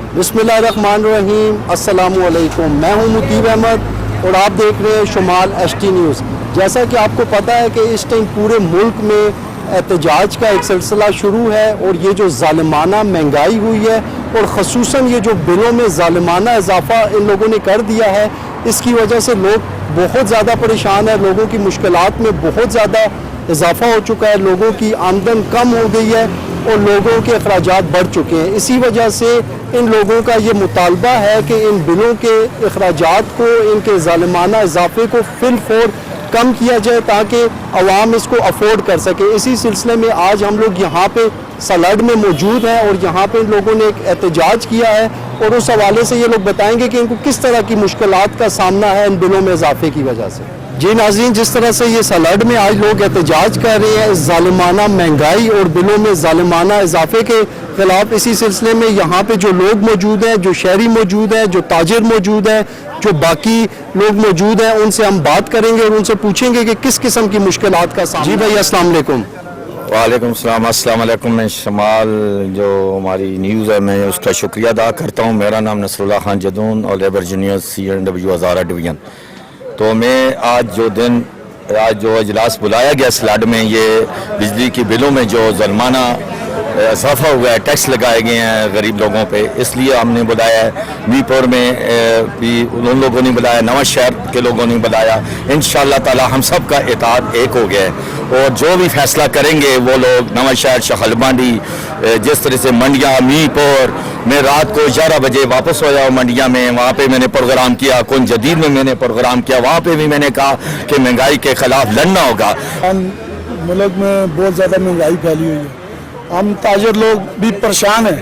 बिस्मिल्लाहिर्रहमानिर्रहीम, अस्सलाम वालेकुम। मैं हूं मुतीब अहमद और आप देख रहे हैं शुमाल HT न्यूज़। जैसा कि आपको पता है कि इस टाइम पूरे मुल्क में एहतजाज का एक सिलसिला शुरू है और ये जो ज़ालिमाना महंगाई हुई है और ख़ुसूसन ये जो बिलों में ज़ालिमाना इजाफ़ा इन लोगों ने कर दिया है, इसकी वजह से लोग बहुत ज़्यादा परेशान है। लोगों की मुश्किलात में बहुत ज़्यादा इजाफ़ा हो चुका है, लोगों की आमदन कम हो गई है और लोगों के अखराजात बढ़ चुके हैं। इसी वजह से इन लोगों का ये मुतालबा है कि इन बिलों के अखराजात को, इनके ज़ालिमाना इजाफे को फिलफौर कम किया जाए ताकि अवाम इसको अफोर्ड कर सके। इसी सिलसिले में आज हम लोग यहाँ पे सलाड में मौजूद हैं और यहाँ पे इन लोगों ने एक एहतजाज किया है और उस हवाले से ये लोग बताएंगे कि इनको किस तरह की मुश्किलात का सामना है इन बिलों में इजाफे की वजह से। जी नाज़रीन, जिस तरह से ये सलाड में आज लोग एहतजाज कर रहे हैं ज़ालिमाना महंगाई और बिलों में ज़ालिमाना इजाफे के ख़िलाफ़, इसी सिलसिले में यहाँ पे जो लोग मौजूद हैं, जो शहरी मौजूद हैं, जो ताजिर मौजूद हैं, जो बाकी लोग मौजूद हैं, उनसे हम बात करेंगे और उनसे पूछेंगे कि किस किस्म की मुश्किलात का सामना। जी भाई, अस्सलाम वालेकुम। वालेकुम सलाम, अस्सलाम वालेकुम। मैं शमाल जो हमारी न्यूज़ है, मैं उसका शुक्रिया अदा करता हूँ। मेरा नाम नसरुल्लाह खान जदून और लेबर जूनियर CNW हज़ारा डिवीज़न। तो मैं आज जो इजलास बुलाया गया सलाड में, ये बिजली की बिलों में जो ज़ुल्माना इजाफा हुआ है, टैक्स लगाए गए हैं गरीब लोगों पे, इसलिए हमने बुलाया है। मीरपुर में भी उन लोगों ने बुलाया, नवां शहर के लोगों ने बुलाया। इंशाअल्लाह ताला हम सब का इत्तेहाद एक हो गया है और जो भी फैसला करेंगे वो लोग, नवां शहर, शहलबानी, जिस तरह से मंडियाँ, मीरपुर मैं रात को 11 बजे वापस हो जाऊँ मंडिया में, वहाँ पे मैंने प्रोग्राम किया। कौन जदीद में मैंने प्रोग्राम किया, वहाँ पे भी मैंने कहा कि महंगाई के खिलाफ लड़ना होगा। मुल्क में बहुत ज़्यादा महंगाई फैली हुई है, हम ताजिर लोग भी परेशान हैं।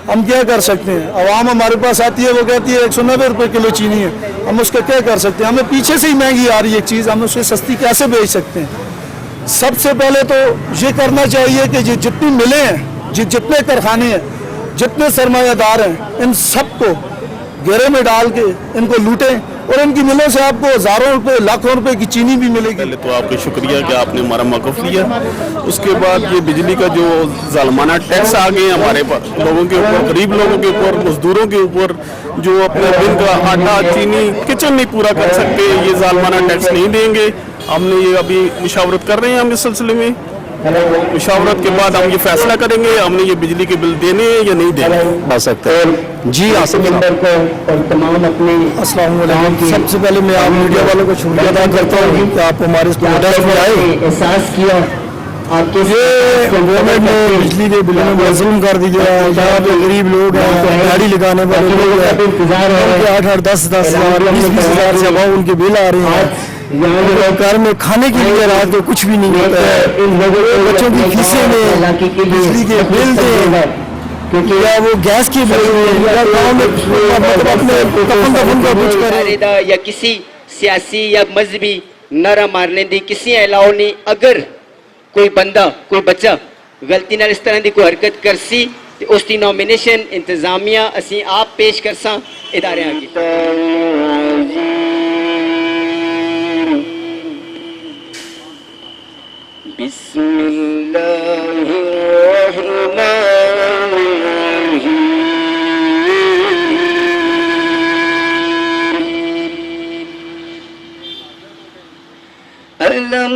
हम क्या कर सकते हैं? आवाम हमारे पास आती है, वो कहती है 190 रुपये किलो चीनी है, हम उसका क्या कर सकते हैं? हमें पीछे से ही महंगी आ रही है एक चीज़, हम उससे सस्ती कैसे बेच सकते हैं? सबसे पहले तो ये करना चाहिए कि जितनी मिले हैं, जितने कारखाने हैं, जितने सरमायादार हैं, इन सबको घेरे में डाल के इनको लूटें और इनकी मिलों से आपको हज़ारों रुपए, लाखों रुपए की चीनी भी मिलेगी। पहले तो आपका शुक्रिया कि आपने हमारा मौक़िफ़ लिया। उसके बाद ये बिजली का जो ज़ालिमाना टैक्स आ गए हमारे लोगों के ऊपर, गरीब लोगों के ऊपर, मजदूरों के ऊपर, जो अपने दिन का आटा, चीनी, किचन नहीं पूरा कर सकते, ये ज़ालिमाना टैक्स नहीं देंगे। हमने ये अभी मुशावरत कर रहे हैं हम इस सिलसिले में। मुशावरत के बाद हम ये फैसला करेंगे हमने ये बिजली के बिल देने हैं या नहीं देने। आ सकते हैं जी। आसिफ को और तमाम अपनी अस्सलाम वालेकुम। सबसे पहले मैं आप मीडिया वालों को शुक्रिया अदा करता हूँ कि आप हमारे इस प्रोडक्ट में आए, एहसास किया। आपके ये गवर्नमेंट ने बिजली के बिलों में जुल्म कर दिया है। यहाँ पे गरीब लोग हैं, गाड़ी लगाने वाले लोग हैं, इंतजार है 8-8, 10-10 हज़ार, 20-20 हज़ार से अब उनके बिल आ रहे हैं। यहाँ जो घर में खाने के लिए रात को कुछ भी नहीं होता है, बच्चों की फीसें में, बिजली के बिल दें, क्योंकि या वो गैस के बिल या गाँव में मतलब अपने कफन का कुछ करें। या किसी सियासी या मजहबी नारा मारने दी किसी अलाउ नहीं। अगर कोई बंदा, कोई बच्चा गलती नाल इस तरह की कोई हरकत करसी तो उसकी नॉमिनेशन इंतजामिया असी आप पेश करसा इदारे आगे। ألم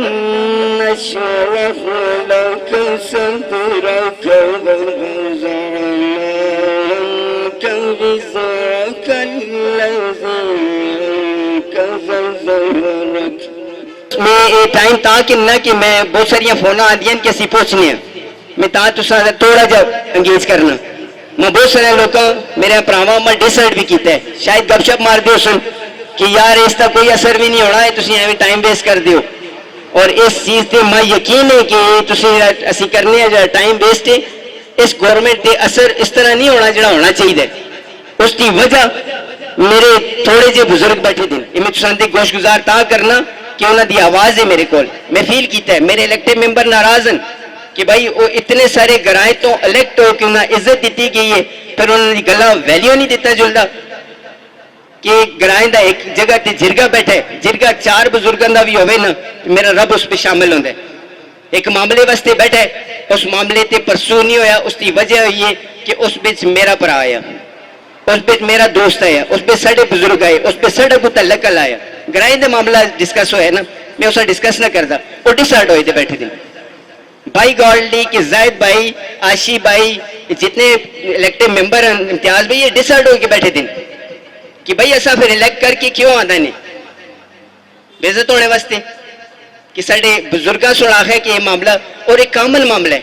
نشرح لك صدرك ووضعنا عنك وزرك الذي أنقض ظهرك। मैं ये टाइम था कि ना कि मैं बहुत सारिया फोन आदि कि असी पहुंचने मैं ता तुसा थोड़ा जा अंगेज करना। मैं बहुत सारे लोग मेरे भरावां मैं डिसाइड भी किया है, शायद गपशप मार दो सुन कि यार इसका कोई असर भी नहीं होना है, तुम एवं टाइम वेस्ट कर दो। और इस चीज़ से मैं यकीन है कि असी करने जो टाइम वेस्ट है, इस गवर्नमेंट के असर इस तरह नहीं होना जो होना चाहिए। उसकी वजह मेरे थोड़े जे बुजुर्ग बैठे थे, मैं तुसांदी गोशगुजार ता करना कि उन्होंने आवाज़ है मेरे को, मैं फील किया है। मेरे इलेक्टेड मैंबर नाराज हैं कि भाई वो इतने सारे गराए तो इलेक्ट हो कि उन्हें इज्जत दी गई है, फिर उन्होंने गला वैल्यू नहीं दिता जुलता कि गराए का एक जगह ते जिरगा बैठा है, जिरगा 4 बुजुर्गों का भी होवे ना, मेरा रब उस पर शामिल होता है। एक मामले वास्ते बैठा है, उस मामले ते परसू नहीं होया, उसकी वजह हुई है कि उस बिच मेरा भरा आया। اس پہ میرا دوست آیا, اس پہ ساڑھے بزرگ آئے, اس پہ ساڑھے کو تعلق آیا, گرائیں دے معاملہ ڈسکس ہوئے نا, میں اسے ڈسکس نہ کرتا, وہ ڈسارڈ ہوئے تھے بیٹھے دن. بھائی گولڈی کہ زائد بھائی, آشی بھائی, جتنے الیکٹڈ ممبر ہیں, امتیاز بھائی, یہ ڈسارڈ ہو کے بیٹھے دن کہ بھائی ایسا پھر الیکٹ کر کے کیوں آدھا نہیں بے عزت ہونے واسطے کہ ساڑھے بزرگاں سن آخر کہ یہ معاملہ اور ایک کامن معاملہ ہے,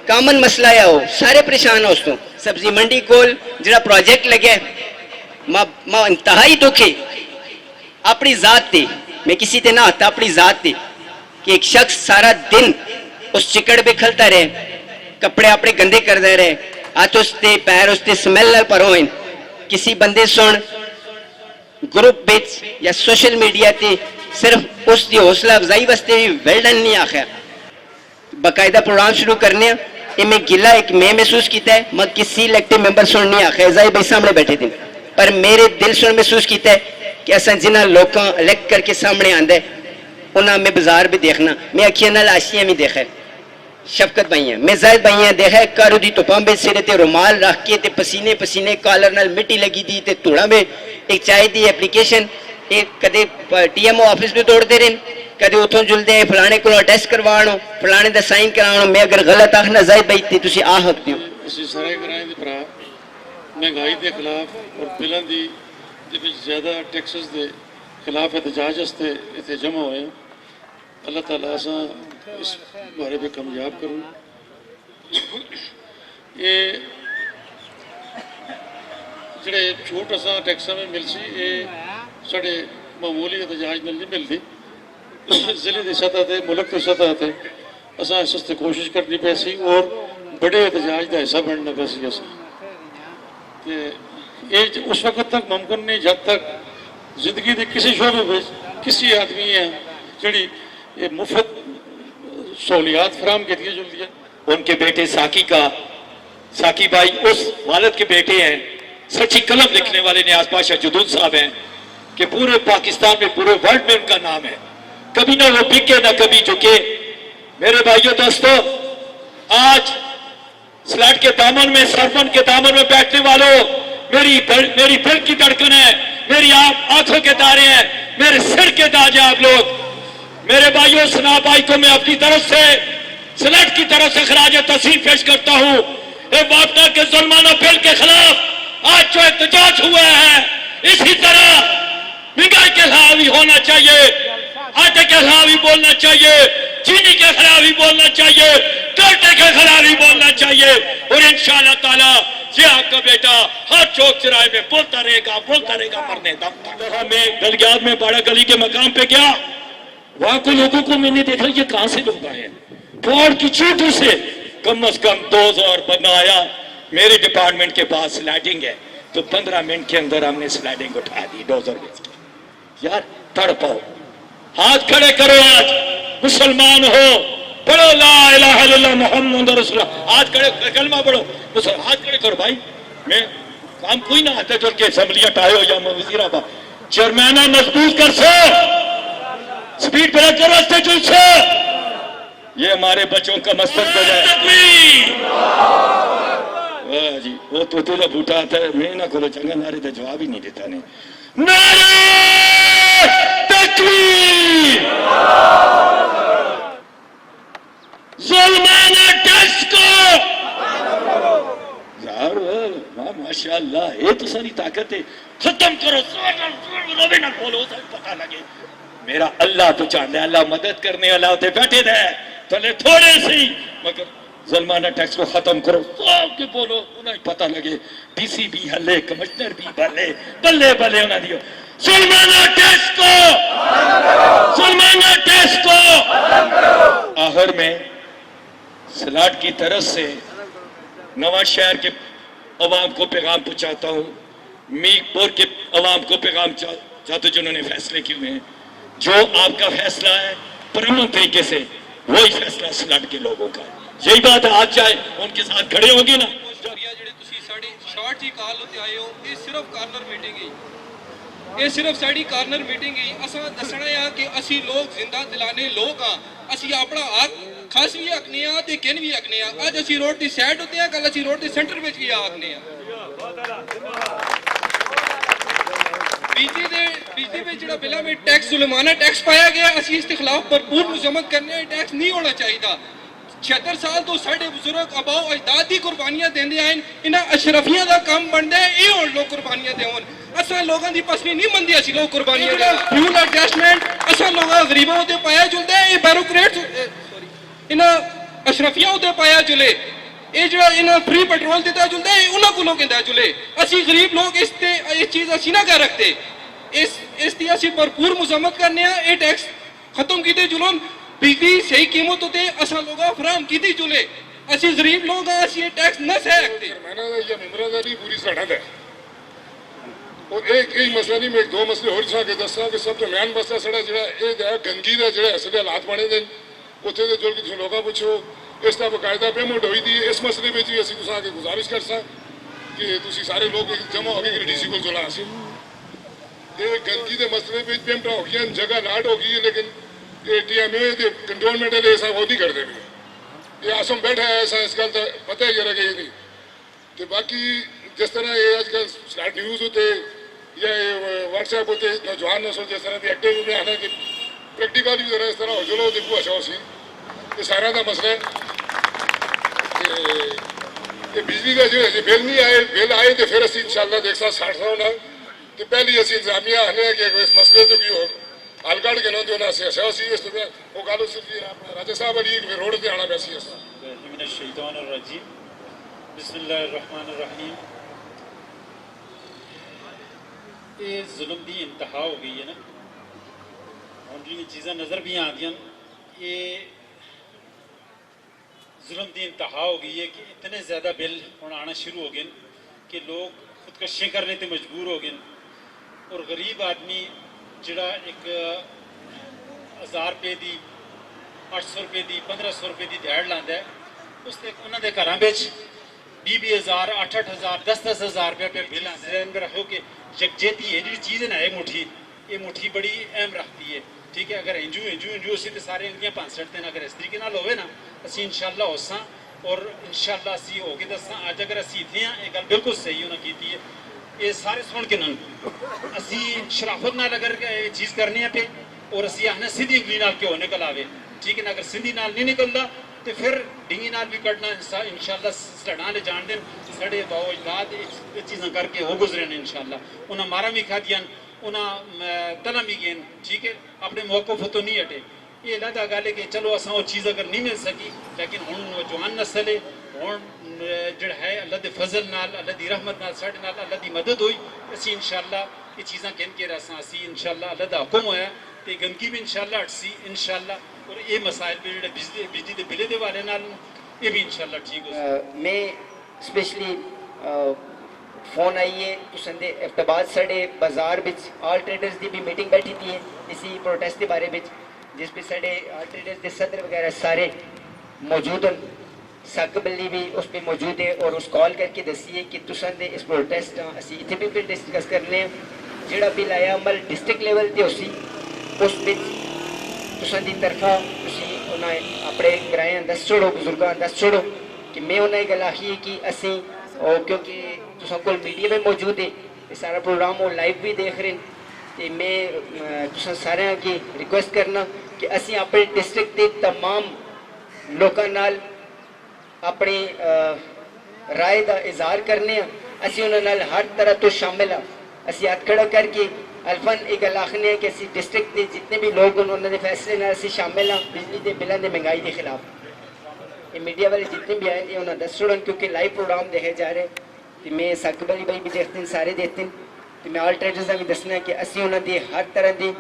کامن مسئلہ ہے, ہو سارے پریشان ہو اس تو. سبزی منڈی کول جڑا پروجیکٹ لگے ماں انتہائی دکھی اپنی ذات تھی, میں کسی تے نہ آتا, اپنی ذات تھی کہ ایک شخص سارا دن اس چکڑ پہ کھلتا رہے, کپڑے اپنے گندے کرتے رہے, ہاتھ اس تے پیر اس تے سمیل پر ہوئیں, کسی بندے سن گروپ بیچ یا سوشل میڈیا تے صرف اس دی حوصلہ افزائی واسطے بھی ویل ڈن نہیں آخیا, باقاعدہ پروگرام شروع کرنے ہیں. یہ میں گلا ایک میں محسوس کیتا ہے, میں کسی الیکٹڈ ممبر سن نہیں آخیا, ازائی بھائی سامنے بیٹھے تھے, پر میرے دل سن محسوس کیتا ہے کہ ایسا جنہ لوگوں الیکٹ کر کے سامنے آندا ہے انہاں میں بازار بھی دیکھنا, میں اکھیاں نال آشیاں بھی دیکھا, شفقت بھائی ہیں, میں زائد بھائی ہیں دیکھا, کارو دی توپاں بے سرے تے رومال رکھ کے تے پسینے پسینے کالر نال مٹی لگی دی تے توڑا میں ایک چائے دی اپلیکیشن ایک کدے ٹی ایم او آفس میں توڑ دے رہے, کدے اتوں جلدے ہیں فلانے کو ٹیسٹ کروانو, فلانے دا سائن کراؤ. میں اگر غلط آخنا زائد بھائی تے تسی آ حق دیو. اسی سارے کرائیں دے بھرا مہنگائی دے خلاف اور بلن دی زیادہ ٹیکسز دے خلاف احتجاج استے اتنے جمع ہوئے ہیں. اللہ تعالیٰ سا اس بارے پہ کامیاب کروں. یہ جڑے چھوٹ اساں ٹیکساں میں مل سی یہ ساڑے معمولی احتجاج میں نہیں ملتی, ضلع کی سطح تے ملک کی سطح تے اساں اس واسطے کوشش کرنی پی سی اور بڑے احتجاج کا حصہ بننا پی سی. یہ اس وقت تک ممکن نہیں جب تک زندگی کے کسی شعبے میں کسی آدمی ہے جڑی یہ مفت سہولیات فراہم کی جلدی ہے. ان کے بیٹے ساکی بھائی اس والد کے بیٹے ہیں, سچی قلم لکھنے والے نیاز پاشا جدود صاحب ہیں کہ پورے پاکستان میں پورے ورلڈ میں ان کا نام ہے, کبھی نہ وہ بکے نہ کبھی جھکے. میرے بھائیوں دوستو, آج سلاٹ کے دامن میں سرپن کے دامن میں بیٹھنے والوں, میری دل کی دھڑکن ہے, میری آنکھوں کے تارے ہیں, میرے سر کے تاج ہیں آپ لوگ. میرے بھائیوں سنا بھائی کو میں اپنی طرف سے سلاٹ کی طرف سے خراج تحسین پیش کرتا ہوں. وابنا کے ظلمانہ بل کے خلاف آج جو احتجاج ہوا ہے, اسی طرح مہنگائی کے خلاف بھی ہونا چاہیے, آٹے کے خلاف بھی بولنا چاہیے, چینی کے خلاف بھی بولنا چاہیے, ٹوٹے کے خلاف بھی بولنا چاہیے. اور انشاءاللہ تعالیٰ یہ آپ کا بیٹا ہر چوک چراہے میں بولتا رہے گا مرنے دم تک. میں گلگیات میں باڑا گلی کے مقام پہ گیا, وہاں کو لوگوں کو میں نے دیکھا یہ کہاں سے لوگ آئے ہیں, پہاڑ کی چوٹوں سے کم از کم 2000 بندہ آیا. میرے ڈپارٹمنٹ کے پاس سلائڈنگ ہے تو 15 منٹ کے اندر ہم نے سلائڈنگ اٹھا دی 2000 کی. یار تڑپاؤ, ہاتھ کھڑے کرو, آج مسلمان ہو, پڑھو لا الہ الا اللہ محمد رسول اللہ, ہاتھ کھڑے کلمہ پڑھو, ہاتھ کھڑے کرو. بھائی میں کام کوئی نہ آتا جو کہ اسمبلیاں ٹائے ہو یا وزیر آباد چیئرمینہ مضبوط کر سو, سپیڈ بریک کرو اسٹیچو سے, یہ ہمارے بچوں کا مستقبل ہے. واہ جی, وہ تو تیرا بوٹا آتا ہے, میں نہ کھولو چنگا نعرے تو جواب ہی نہیں دیتا نے. نعرہ تکبیر, ظلمانہ ٹیکس کو ماشاءاللہ, یہ تو ساری طاقت ہے, ختم کرو, روبے نہ کھولو, پتہ لگے. میرا اللہ تو چاہتا ہے, اللہ مدد کرنے والا ہوتے بیٹھے رہے تھوڑے تھوڑے سی, مگر ظلمانہ ٹیکس کو ختم کرو, سب کے بولو, انہیں پتہ لگے. ڈی سی بھی ہلے, کمشنر بھی بلے بلے بلے انہیں دیو. ظلمانہ ٹیکس کو آخر میں سلاٹ کی طرف سے نواز شہر کے عوام کو پیغام پہنچاتا ہوں, میک پور کے عوام کو پیغام چاہتا جنہوں نے فیصلے کیے ہوئے ہیں, جو آپ کا فیصلہ ہے پرامن طریقے سے وہی فیصلہ سلاٹ کے لوگوں کا. یہی بات ہے, آج چاہے ان کے ساتھ کھڑے ہوں گے نا. شارٹ جی کال ہوتے آئے ہو, یہ صرف کارنر میٹنگ ہے, یہ صرف ساڑی کارنر میٹنگ ہے. اساں دسنا ہے کہ اسی لوگ زندہ دلانے لوگ ہاں, اسی اپنا حق خاص بھی اکنے ہاں تے کن بھی اکنے ہاں. اج اسی روڈ دی سائڈ ہوتے ہیں, کل اسی روڈ دی سینٹر وچ بھی آکنے ہاں. बिजली में जो बिलों में टैक्स जुलमाना टैक्स पाया गया, असी इसके खिलाफ भरपूर मजम्मत करने, टैक्स नहीं होना चाहिए था। 76 साल तो साढ़े बुजुर्ग आबाओ अजदाद की कुर्बानियां देंदे आए, इन्हां अशरफियां दा काम बनदा है ये हुण लोग कुर्बानियां देवन। असां लोगों की पसली नहीं मनदी, असी लोग कुर्बानियां देना। फ्यूल एडजस्टमेंट असां लोग गरीबां उत्ते पाया जुलदा है, ये ब्यूरोक्रेट्स इन्हां अशरफियां उत्ते पाया जुले, ये जो इन्हां फ्री पेट्रोल दिता जुलदा है उन्हां कोलों किंदा जुले। असी गरीब लोग इस ते ये चीज असी ना कर रखते, इस दी असी भरपूर मजम्मत करने आ। ये टैक्स खत्म कीते जुलन, बिजली सही कीमत उते असां लोग फराहम कीती जुले। असी गरीब लोग हैं, असी ये टैक्स न सह सकते। या मेमरादारी पूरी सड़क है और एक ही मसला नहीं, मैं दो मसले होर छा के दसा कि सब तो मेन मसला सड़ा जेड़ा ये गंदगी दा जेड़ा असले हालात बने दे उत्थे दे जुल के लोग पुछो इस दा बकायदा पेमेंट होई दी। इस मसले में भी असी तुसां के गुजारिश कर सा कि तुसी सारे लोग जमा हो गए डीसी को जुला सी। ये गंदगी के मसले में पेमेंट हो गई, जगह लाट हो गई, लेकिन ये TMA के कंट्रोलमेंट वाले ऐसा वो नहीं करते भी। ये आसम बैठा है ऐसा इस गल का पता ही है कि नहीं। तो बाकी जिस तरह ये आजकल स्लैट न्यूज़ होते या व्हाट्सएप होते नौजवान नस्ल जिस तरह की एक्टिव में आना कि प्रैक्टिकल भी जरा इस तरह हो चलो देखो अच्छा सी ये सारा का मसला है। ये बिजली का जो बिल नहीं आए, बिल आए तो फिर असी इंशाल्लाह देख सा 60 होना तो पहली असी इंतजामिया आने कि इस मसले तो की हो हल कड़ के ना तो ना से अच्छा सी इस वो गालो सिर्फ राजा साहब अली एक रोड पे आना वैसी है। बिस्मिल्लाहिर्रहमानिर्रहीम। ये जुल्म की इंतहा हो गई है ना, और जी चीज़ां नज़र भी आती हैं। ये जुल्म की इंतहा हो गई है कि इतने ज़्यादा बिल हुण आना शुरू हो गए कि लोग खुदकशियां करने ते मजबूर हो गए और गरीब आदमी जिहड़ा एक 1000 रुपये की 800 रुपये की 1500 रुपये की दिहाड़ लांदा है, उसते उन्होंने घरों में 20,000 8,000 10,000 रुपये पे बिल आते रखो कि यकजेती है जी चीज़ है ना ये मुट्ठी बड़ी अहम रखती है। ठीक है, अगर इंजू असी तो सारे इंगियां 5 दिन अगर इस तरीके नाल होवे ना असी इंशाअल्लाह होसां और इंशाअल्लाह असी हो के दसां। अज अगर असी इत्थे हां, ये गल बिल्कुल सही उन्हें कीती है, ये सारे सुन के नन असी शराफत नाल अगर ये चीज़ करने पे और असी आखने सीधी उंगली नाल क्यों निकल आवे। ठीक है ना, अगर सीधी नाल नहीं निकलता तो फिर डिंगी नाल भी कटना इंशाअल्लाह सड़ा ले जान देन साढ़े बाओ अजदाद चीज़ां करके वो गुजरे ने इंशाअल्लाह। उन्हें मारा भी खादियां, उन्हें तला भी गए। ठीक है, अपने मौक़िफ़ तो नहीं हटे। ये अलग गल है कि चलो असां वो चीज़ अगर नहीं मिल सकी, लेकिन हुण नौजवान नस्ल है, हुण जिहड़ा है अल्लाह दे फजल नाल अल्लाह दी रहमत नाल साढ़े नाल अल्लाह दी मदद हुई, असी इंशाअल्लाह ये चीज़ां गिन के रसां असी इंशाअल्लाह अल्लाह दा हुक्म होया तो गंदगी भी इंशाअल्लाह हटसी इंशाअल्लाह। और ये मसाइल भी जिहड़े बिजली के बिले दे वाले नाल ये भी इंशाअल्लाह ठीक हो। मैं स्पेशली फोन आई है तुसें दे इफ्ताबाद साढ़े बाजार विच ऑल ट्रेडर्स की भी मीटिंग बैठी थी इसी प्रोटेस्ट के बारे में, जिस पे साढ़े ऑल ट्रेडर्स के सदर वगैरह सारे मौजूद हैं। सक बल्ली भी उस पर मौजूद है और उस कॉल करके दसी है कि तुसें दे इस प्रोटेस्ट असी इत्थे भी डिस्कस करने जिहड़ा बिल आया अमल डिस्ट्रिक्ट लेवल ते उसी उस विच तुसें दी तरफा तुसी उन्हें अपने ग्राएं दस छोड़ो बुजुर्गों दस छोड़ो कि मैं उन्हें गल आखी है कि असी क्योंकि तुसां कोल मीडिया में मौजूद है ये सारा प्रोग्राम वो लाइव भी देख रहे हैं तो मैं तुसां सारे की रिक्वेस्ट करना कि असी अपने डिस्ट्रिक्ट के तमाम लोगों नाल अपनी राय का इजहार करने असी उन्होंने हर तरह तो शामिल हाँ। असी हाथ खड़ा करके अल्फन एक गल आखने कि असी डिस्ट्रिक्ट के जितने भी लोग उन्होंने फैसले नाल असी शामिल हाँ बिजली के बिलों की महंगाई के खिलाफ। ये मीडिया वाले जितने भी आए थे उन्होंने दस छोड़न क्योंकि लाइव प्रोग्राम देखे जा रहे तो मैं सकबली भाई भी देखते हैं सारे देखते हैं तो मैं ऑल ट्रेडर्स का भी दसना कि असी उन्होंने हर तरह की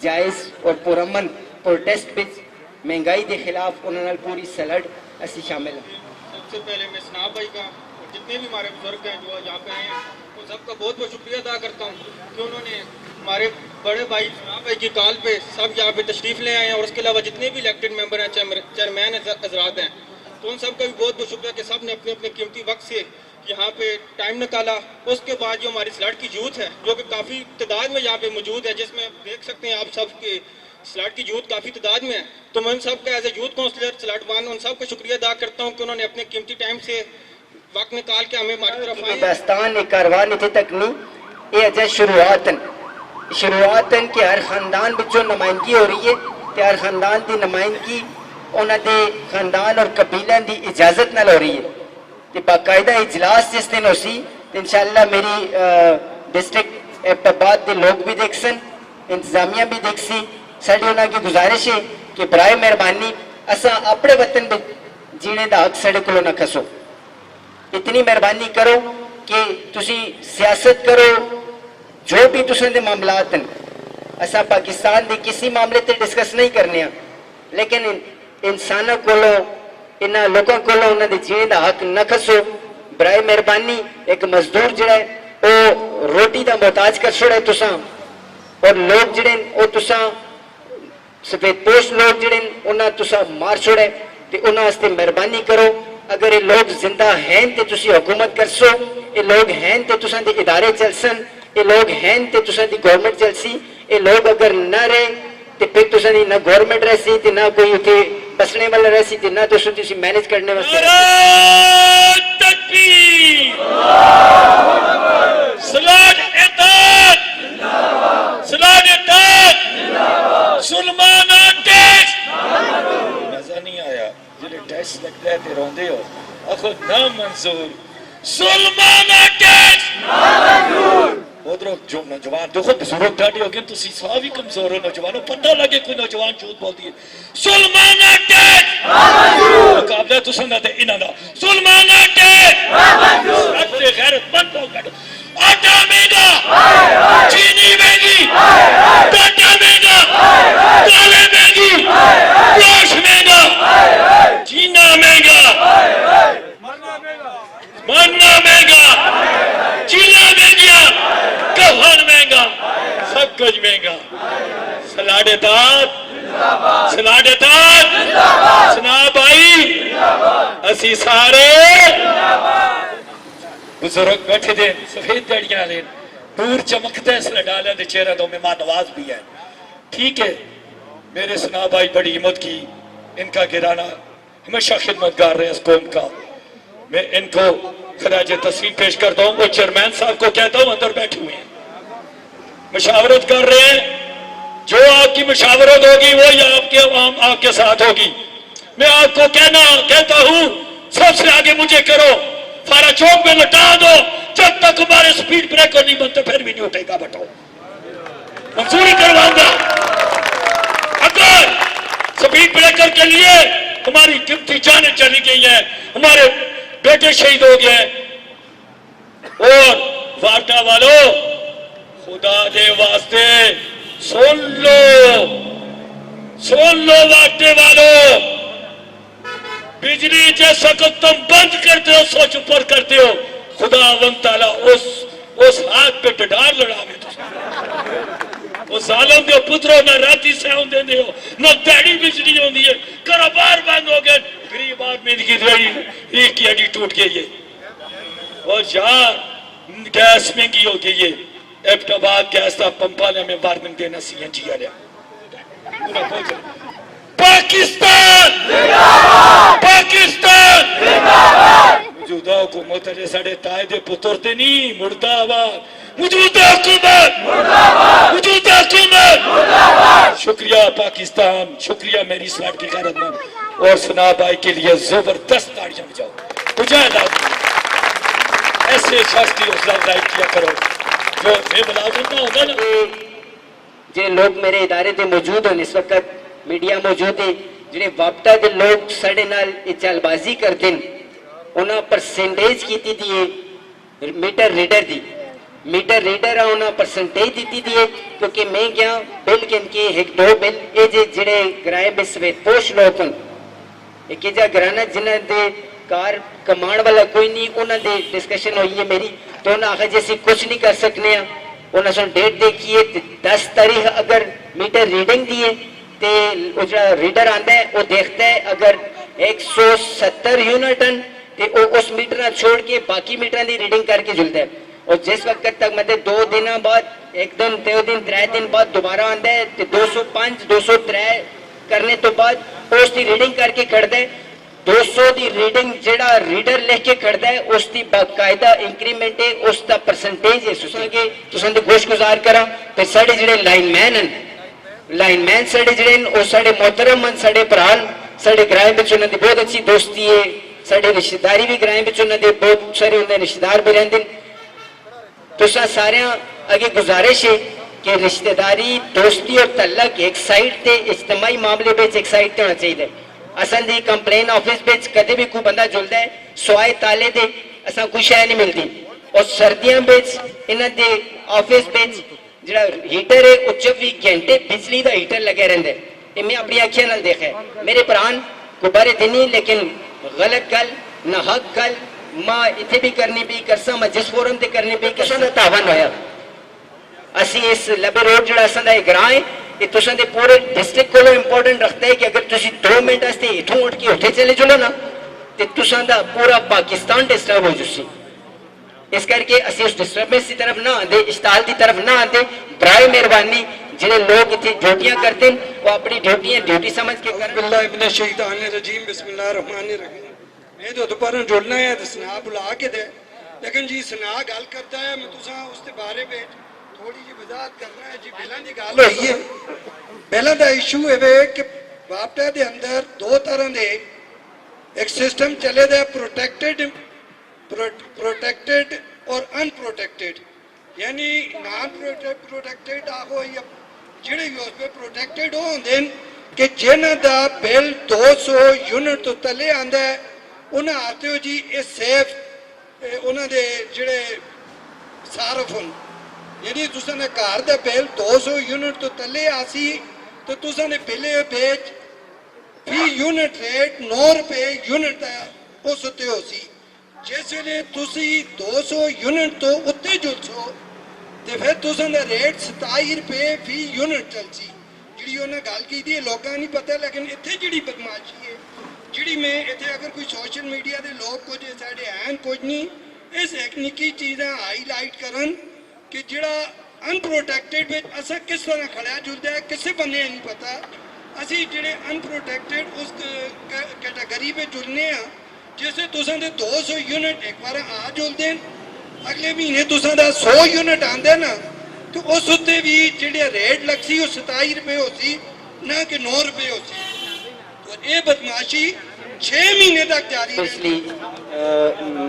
जायज़ और पुरअमन प्रोटेस्ट में महंगाई के खिलाफ उन्होंने पूरी सलड़ असी शामिल हैं। सबसे पहले मैं सनाब भाई का और जितने भी हमारे बुजुर्ग हैं जो यहाँ पे आए हैं उन सबका बहुत बहुत शुक्रिया अदा करता हूँ कि उन्होंने हमारे बड़े भाई सनाब भाई की कॉल पे सब यहाँ पे तशरीफ़ ले आए हैं और उसके अलावा जितने भी इलेक्टेड मेंबर हैं चेयरमैन हजरात हैं तो उन सबका भी बहुत बहुत शुक्रिया कि सब ने अपने अपने कीमती वक्त से यहाँ पे टाइम निकाला। उसके बाद जो हमारी स्लट की यूथ है जो कि काफ़ी तादाद में यहाँ पे मौजूद है जिसमें देख सकते हैं आप सब के स्लट की यूथ काफ़ी तादाद में है तो मैं उन सब का एज ए यूथ काउंसलर स्लट वन उन सब का शुक्रिया अदा करता हूँ कि उन्होंने अपने कीमती टाइम से वक्त निकाल के हमें हमारी तरफ आए। दास्तान एक कारवां इत्थे तक नहीं یہ اجے شروعاتن کہ ہر خاندان بچوں نمائندگی ہو رہی ہے تے ہر خاندان دی نمائندگی انہاں دے خاندان اور قبیلے دی اجازت نال ہو رہی ہے تے باقاعدہ اجلاس جس دن ہو سی تے انشاءاللہ میری ڈسٹرکٹ ایبٹ آباد دے لوگ بھی دیکھ سن انتظامیہ بھی دیکھ سی ساڈی انہاں کی گزارش ہے کہ برائے مہربانی اساں اپنے وطن دے جینے دا حق ساڈے کولوں نہ کھسو اتنی مہربانی کرو کہ تسی سیاست کرو جو بھی تساں دے معاملات ہیں اساں پاکستان دے کسی معاملے تے ڈسکس نہیں کرنے ہیں لیکن انسانوں کولو انہاں لوگوں کولو انہاں دے جینے دا حق نہ کھسو برائے مہربانی ایک مزدور جڑا ہے وہ روٹی دا محتاج کر چھوڑے تساں اور لوگ جڑے وہ تساں سفید پوش لوگ جڑے انہاں تساں مار چھوڑے تے انہاں واسطے مہربانی کرو اگر یہ لوگ زندہ ہیں تے تسی حکومت کرسو یہ لوگ ہیں تے تساں دے ادارے چلسن یہ لوگ ہیں تے تساں دی گورنمنٹ چلسی یہ لوگ اگر نہ رہے تے پھر تساں دی نہ گورنمنٹ رہ سی تے نہ کوئی اتنے بسنے والا رہ سی تے نہ تسی مینج کرنے واسطے تکبیر سلاد اطاعت سلاد اطاعت سلمانہ ٹیکس مزہ نہیں آیا جلے ٹیکس لگتا ہے تے روندے ہو آخو نا منظور سلمانہ ٹیکس ادھر جو نوجوان دیکھو بزرگ ڈاڑی ہو گئے تو سا بھی کمزور ہو نوجوانوں پتہ لگے کوئی نوجوان جھوٹ بول دیے سلمانہ ٹیکس مقابلہ تو سننا دے انہاں دا سلمانہ ٹیکس سب سے غیرت مند ہو گئے آٹا مہنگا چینی مہنگی ڈاٹا مہنگا دالیں مہنگی گوشت مہنگا جینا مہنگا مرنا مہنگا چیلا مہنگیا کفن مہنگا سب کچھ مہنگا سلاڈے داد سلاڈے داد سنا بھائی اسی سارے بزرگ بیٹھے دیں سفید دڑیاں لیں نور چمکتے ہیں سلے ڈالیں دے چہرہ دو مہمان نواز بھی ہے ٹھیک ہے میرے سنا بھائی بڑی ہمت کی ان کا گرانا ہمیشہ خدمتگار رہے اس قوم کا میں ان کو خراج تسلیم پیش کرتا ہوں وہ چیئرمین صاحب کو کہتا ہوں اندر بیٹھے ہوئے ہیں مشاورت کر رہے ہیں جو آپ کی مشاورت ہوگی وہ یا آپ کے عوام آپ کے ساتھ ہوگی میں آپ کو کہتا ہوں سب سے آگے مجھے کرو فارا چوک میں لٹا دو جب تک ہمارے سپیڈ بریکر نہیں بنتے پھر بھی نہیں اٹھے گا بٹاؤ منظوری کرواؤں گا اگر سپیڈ بریکر کے لیے ہماری قیمتی جانیں چلی گئی ہیں ہمارے بیٹے شہید ہو گئے اور واٹا والو خدا دے واسطے سن لو واٹے والو بجلی جیسا کو تم بند کرتے ہو سوچ اوپر کرتے ہو خدا ون تعالیٰ اس ہاتھ پہ ڈڈار لڑاوے تو وہ ظالم دے پتروں نہ راتی سے ہوں دے ہو نہ دیڑی بجلی ہوں دیئے کاروبار بند ہو گئے گریب آدمی کی دیڑی ایک کی ہڈی ٹوٹ گئی ہے اور یار گیس مہنگی ہو گئی ہے ایبٹ آباد گیس تا پمپانے میں وارننگ دینا سی این جی آلیا پاکستان پاکستان موجودہ حکومت ہے ساڑھے تائے دے پتر تے نہیں مردہ آباد موجودہ حکومت موجودہ حکومت شکریہ پاکستان شکریہ میری سلاٹ کی غیرت مند اور سنا بھائی کے لیے زبردست تاڑیاں بجاؤ مجاہدات ایسے شخص کی حوصلہ افزائی کیا کرو جو بے ملازمت نہ ہوگا نا جے لوگ میرے ادارے دے موجود ہیں اس وقت میڈیا موجود ہے جنہیں وابطہ دے لوگ سڑے نال اچال بازی کر دیں انہاں پرسنٹیج کی دیئے میٹر ریڈر دی میٹر ریڈر انہاں پرسنٹیج دیتی دیئے کیونکہ میں گیا بل کن کے ایک دو بل اے جڑے گرائے میں سویت پوش لوگ ہیں ایک جا گرانا جنہ دے کار کمان والا کوئی نہیں انہاں دے ڈسکشن ہوئی ہے میری تو انہاں آخر جیسی کچھ نہیں کر سکنے ہیں انہاں سن ڈیٹ دیکھئے 10 تاریخ اگر میٹر ریڈنگ دیئے تے ریڈر آندہ ہے وہ دیکھتا ہے اگر 170 یونٹن تے اس میٹر نہ چھوڑ کے باقی میٹر دی ریڈنگ کر کے جلتا ہے اور جس وقت تک مطلب 2 دن بعد ایک دن 3 دن بعد دوبارہ آندہ ہے تے 205 203 کرنے تو بعد اس دی ریڈنگ کر کے کھڑ دے 200 ਦੀ ਰੀਡਿੰਗ ਜਿਹੜਾ ਰੀਡਰ ਲਿਖ ਕੇ ਖੜਦਾ ਹੈ ਉਸ ਦੀ ਬਾਕਾਇਦਾ ਇੰਕਰੀਮੈਂਟ ਹੈ, ਉਸ ਦਾ ਪਰਸੈਂਟੇਜ ਹੈ। ਸੁਸਾਂਗੇ ਤੁਸਾਂ ਦੇ ਗੋਸ਼ਗੁਜ਼ਾਰ ਕਰਾਂ ਤੇ ਸਾਡੇ ਜਿਹੜੇ ਲਾਈਨਮੈਨ ਹਨ, ਲਾਈਨਮੈਨ ਸਾਡੇ ਜਿਹੜੇ ਨੇ ਉਹ ਸਾਡੇ ਮੁਹਤਰਮ ਹਨ, ਸਾਡੇ ਭਰਾ ਹਨ, ਸਾਡੇ ਗ੍ਰਾਮ ਵਿੱਚ ਉਹਨਾਂ ਦੀ ਬਹੁਤ ਅੱਛੀ ਦੋਸਤੀ ਹੈ, ਸਾਡੇ ਰਿਸ਼ਤੇਦਾਰੀ ਵੀ ਗ੍ਰਾਮ ਵਿੱਚ ਉਹਨਾਂ ਦੇ ਬਹੁਤ ਸਾਰੇ ਹੁੰਦੇ ਰਿਸ਼ਤੇਦਾਰ ਵੀ ਰਹਿੰਦੇ ਨੇ। तुसा सारियां अगे गुजारिश है कि रिश्तेदारी दोस्ती और तल्लक एक साइड ते इज्तमाही मामले बेच एक साइड ते होना चाहिए। असन दी कंप्लेन ऑफिस बेच कदे भी कोई बंदा जुलदा है सवाए ताले दे असा कोई शय नहीं मिलती। और सर्दियां बेच इन्हां दे ऑफिस बेच जिहड़ा हीटर है वो 24 घंटे बिजली दा हीटर लगे रहंदा है। ये मैं अपनी अखियां नाल देखा है। मेरे भरान गुब्बारे दिनी लेकिन गलत गल ना हक गल मां इथे भी करनी पई करसा मैं जिस फोरम ते करनी पई तुसां दा तावन होया। असी इस लबे रोड जिहड़ा असां दा ग्रां है ये तुसां दे पूरे डिस्ट्रिक्ट कोलो इंपॉर्टेंट रखता है कि अगर तुसी 2 मिनट वास्ते इथों उठ के उठे चले जुलो ना ते तुसां दा पूरा पाकिस्तान डिस्टर्ब हो जुसी। इस करके असी उस डिस्टर्बेंस की तरफ ना आंदे, इश्ताल की तरफ ना आंदे। बराए मेहरबानी जिहड़े लोग इथे ड्यूटियां करते हैं वो अपनी ड्यूटियां ड्यूटी समझ के करन। बिस्मिल्लाह मिनश शैतानिर रजीम बिस्मिल्लाहिर रहमानिर रहीम। मैं तो दोपहर जुड़ना है तो सना बुला के दे लेकिन जी सना गल करता है मैं तुसा उसके बारे में थोड़ी जी वजाहत करना है जी। बिलों की गल हुई है, बिलों का इशू है कि बापटा के अंदर 2 तरह के एक सिस्टम चले दे प्रोटेक्टेड और अनप्रोटेक्टेड। यानी नॉन प्रोटेक्टेड आखो या जेड़े भी उस पे प्रोटेक्टेड हो होंदे कि जिन्हां दा बिल 200 यूनिट तो तले आंदा है उन्हें आते हो जी ये सेफ उन्होंने जोड़े सारफ हों। यानी तुसा ने घर का बिल 200 यूनिट तो तले आसी तो तुसा ने बिले बेच फी यूनिट रेट 9 रुपए यूनिट का उस उत्ते हो सी। जिस वे तुसी 200 यूनिट तो उत्ते जुलसो तो फिर तुसा ने रेट 27 रुपए फी यूनिट चल सी। जी उन्हें गल की लोगों नहीं पता लेकिन इतने जी बदमाशी है जी मैं इतने अगर कोई सोशल मीडिया के लोग कुछ साढ़े हैं कुछ नहीं इस एक निक्की चीज़ा हाईलाइट करन कि जोड़ा अनप्रोटेक्टेड असा किस तरह खड़ा जुलता है किसी बंदे नहीं पता। असी जोड़े अनप्रोटेक्टेड उस कैटेगरी में जुलने जिससे तुसां दे 200 यूनिट एक बार आ जुलते अगले महीने तुसां दा 100 यूनिट आंदे ना तो उस उत्ते भी जेड़े रेट लग सी 27 रुपए हो सी ना कि 9 रुपए हो सी। तो ये बदमाशी 6 महीने तक जारी इसलिए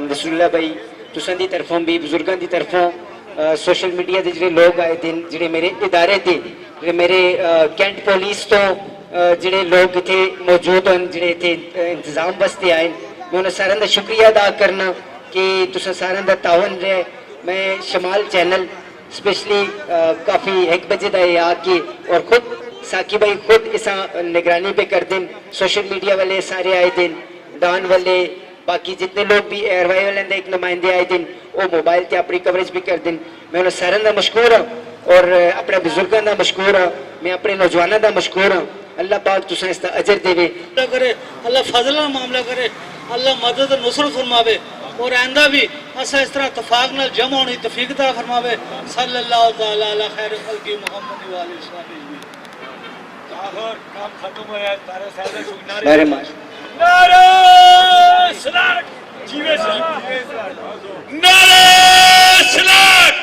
रसूलुल्लाह भाई तुसां दी तरफों भी बुजुर्गां दी तरफों सोशल मीडिया के जोड़े लोग आए थे जोड़े मेरे इदारे थे जोड़े मेरे कैंट पुलिस तो जोड़े लोग इतने मौजूद हैं जोड़े इतने इंतजाम वास्ते आए मैं उन्हें सारे का शुक्रिया अदा करना कि तुसा सारे का तावन रहे। मैं शमाल चैनल स्पेशली काफ़ी 1 बजे का आके और खुद साकी भाई खुद इस निगरानी पे कर दें। सोशल मीडिया वाले सारे आए दिन डान वाले बाकी जितने लोग भी एयरवाई वाले एक नुमाइंदे आए दिन वो मोबाइल से अपनी कवरेज भी कर दें। मैं उन्हें सारे का मशकूर हाँ और अपने बुजुर्गों का मशकूर हाँ मैं अपने नौजवानों का मशकूर हाँ। अल्लाह पाक तुसा इसका अजर देवे करे अल्लाह फजल का मामला करे अल्लाह मदद नुसरत फरमावे और आंदा भी असा इस तरह तफाक नाल जमा होने तौफीक अता फरमावे। सल्लल्लाहु तआला अला खैर खल्की मुहम्मद व आलिहि वसल्लम। काम खत्म हो गया तारे साहब नारे मार नारे सलात जीवे सलात नारे सलात